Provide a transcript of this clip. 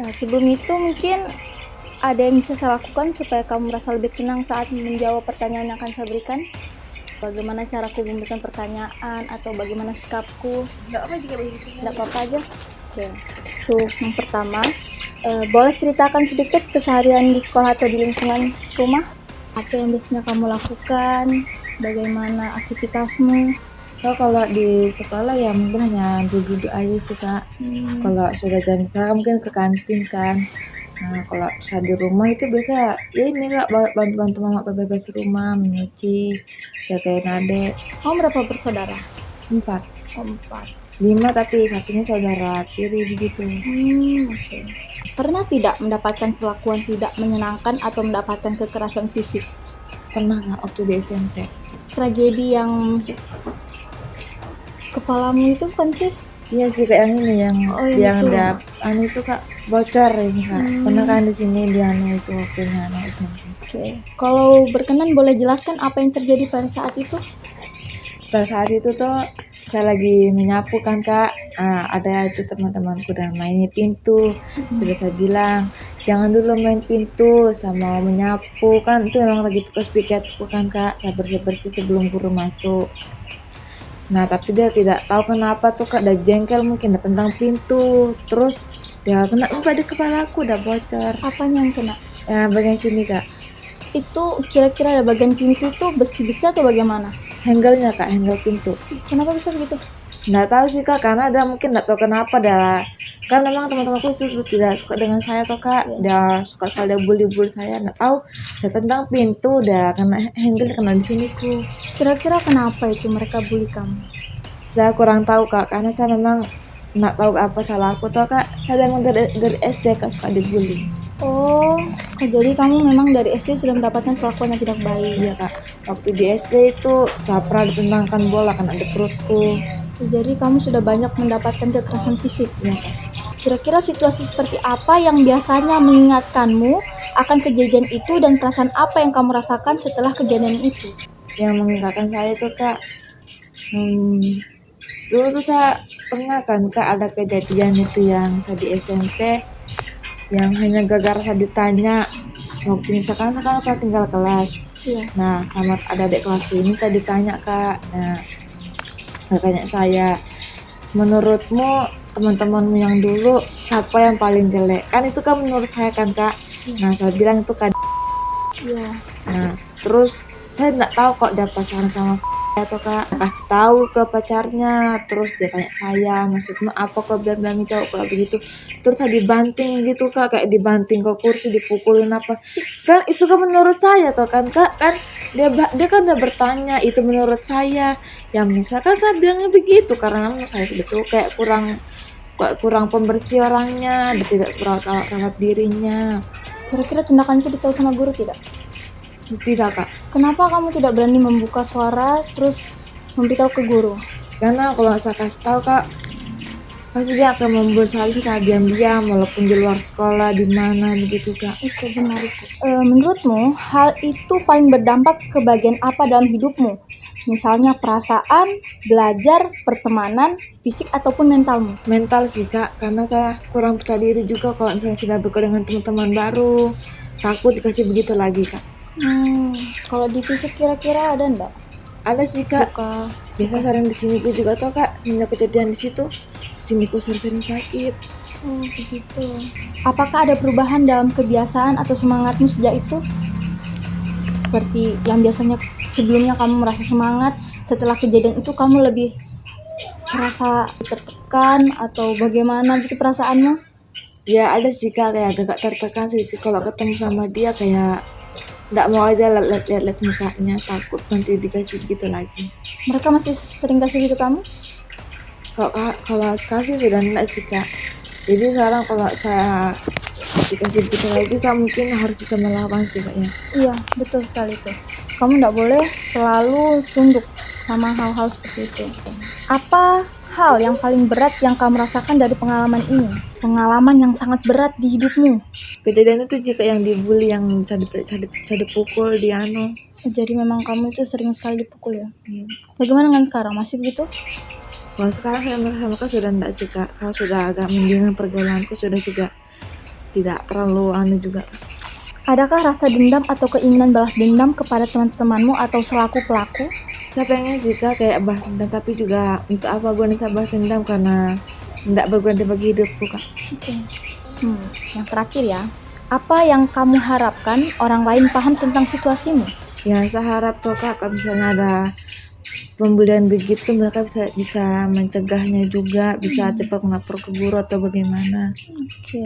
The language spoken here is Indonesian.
Nah, sebelum itu mungkin ada yang bisa saya lakukan supaya kamu merasa lebih tenang saat menjawab pertanyaan yang akan saya berikan? Bagaimana caraku memberikan pertanyaan atau bagaimana sikapku? Nggak apa jika begitu. Tidak apa-apa aja. Oke. Tuh, yang pertama, boleh ceritakan sedikit keseharian di sekolah atau di lingkungan rumah? Apa yang biasanya kamu lakukan? Bagaimana aktivitasmu? So kalau di sekolah ya mungkin hanya duduk-duduk aja sih kak. Kalau sudah jam istirahat mungkin ke kantin kan. Nah kalau saat di rumah itu biasa ya ini kak, bantu-bantu mama beberes rumah, menyuci, jagain adek. Kamu berapa bersaudara? 4, Oh, 4. 5 tapi satunya saudara tiri begitu. Oke. Pernah tidak mendapatkan perlakuan tidak menyenangkan atau mendapatkan kekerasan fisik? Pernah kak waktu di SMP. Tragedi yang kepalamu itu bukan sih? Iya sih kak, yang ini yang Oh, yang itu. anu itu kak bocor ini kak. Pernah kan di sini di anu itu waktunya anak SMP. Oke. Kalau berkenan boleh jelaskan apa yang terjadi pada saat itu? Pada saat itu tuh saya lagi menyapu kan kak. Ada itu teman-temanku dan mainin pintu. Sudah saya bilang jangan dulu main pintu sama menyapu, kan itu memang lagi tugas piketku kan kak. Saya bersih-bersih sebelum guru masuk. Nah tapi dia tidak tahu kenapa tuh kak, udah jengkel mungkin udah tentang pintu, terus ya kena di kepala aku udah bocor. Apanya yang kena? Ya bagian sini kak, Itu kira-kira ada bagian pintu itu besi-besi atau bagaimana? handle-nya kak, handle pintu. Kenapa bisa begitu? Nggak tahu sih kak, karena ada mungkin nggak tahu kenapa dah, kan memang teman-temanku sudah tidak suka dengan saya tuh kak. Dia suka kalau dia bully saya, nggak tahu udah tentang pintu, udah kena handle, kena di sini ku. Kira-kira kenapa itu mereka bully kamu? Saya kurang tahu kak, karena saya memang nggak tahu apa salah aku tuh kak. Saya memang dari SD kak suka dibully. Oh, jadi kamu memang dari SD sudah mendapatkan perlakuan yang tidak baik. Iya kak, waktu di SD itu saya pernah ditendangkan bola kena di perutku. Jadi kamu sudah banyak mendapatkan kekerasan fisik. Iya kak. Kira-kira situasi seperti apa yang biasanya mengingatkanmu akan kejadian itu dan perasaan apa yang kamu rasakan setelah kejadian itu? Yang mengingatkan saya itu kak, dulu tuh saya pernah kan kak ada kejadian itu yang saya di SMP, yang hanya gara-gara saya ditanya waktu misalkan saya kan tinggal kelas. Iya. Nah sama ada adik kelasku ini saya ditanya kak. Nah tanya saya, menurutmu teman-temanmu yang dulu siapa yang paling jelek? Kan itu kan menurut saya kan kak. Nah saya bilang itu kak. Iya. Nah terus saya nggak tahu kok dia pacaran sama atau kak, kasih tahu ke pacarnya, terus dia tanya saya maksudmu apa kok, bilang cowok kayak begitu. Terus saya dibanting gitu kak, kayak dibanting ke kursi, dipukulin apa kan. Itu kan menurut saya tuh kan kak, kan dia kan udah bertanya itu menurut saya. Yang misalkan saya bilangnya begitu karena menurut saya itu kayak kurang pembersih orangnya, dia tidak rawat dirinya. Kira-kira tindakan itu ditahu sama guru tidak? Tidak kak, Kenapa kamu tidak berani membuka suara terus memberitahu ke guru? karena kalau saya kasih tahu kak pasti dia akan membuat saya secara diam-diam walaupun di luar sekolah di mana begitu kak. Itu benar itu. Menurutmu hal itu paling berdampak ke bagian apa dalam hidupmu? Misalnya perasaan, belajar, pertemanan, fisik ataupun mentalmu. Mental sih kak, karena saya kurang percaya diri juga kalau misalnya sudah bergaul dengan teman-teman baru, takut dikasih begitu lagi kak. Kalau di fisik kira-kira ada enggak? Ada sih kak, Luka. biasa sering di sini ku juga tuh kak, semenjak kejadian di situ sini ku sering sakit. Oh begitu. Apakah ada perubahan dalam kebiasaan atau semangatmu sejak itu? Seperti yang biasanya sebelumnya kamu merasa semangat, setelah kejadian itu kamu lebih merasa tertekan atau bagaimana gitu perasaanmu? Ya ada sih kak, kayak agak tertekan sedikit kalau ketemu sama dia, kayak nggak mau aja lihat mukanya, takut nanti dikasih gitu lagi. Mereka masih sering kasih gitu kamu? Kalau sekali sudah enggak sih kak. Jadi sekarang kalau saya dikasih gitu lagi, saya mungkin harus bisa melawan sih kayaknya. Iya, betul sekali tuh. Kamu nggak boleh selalu tunduk sama hal-hal seperti itu. Apa hal yang paling berat yang kamu rasakan dari pengalaman ini? Pengalaman yang sangat berat di hidupmu. Kejadian itu jika yang dibully, yang cari pukul di anu. Jadi memang kamu itu sering sekali dipukul ya? Bagaimana dengan sekarang? Masih begitu? Kalau sekarang saya merasa sudah enggak sih kak, kalau sudah agak mendingan pergaulanku, sudah juga tidak terlalu juga. Adakah rasa dendam atau keinginan balas dendam kepada teman-temanmu atau selaku pelaku? Saya pengen sih Kak kayak balas dendam, tapi juga untuk apa gue bisa balas dendam, karena tidak berguna bagi hidupku Kak. Oke. Yang terakhir ya, apa yang kamu harapkan orang lain paham tentang situasimu? Ya saya harap tuh Kak, kalau misalnya ada pembelian begitu mereka bisa mencegahnya juga, bisa cepat melapor ke guru atau bagaimana. Oke.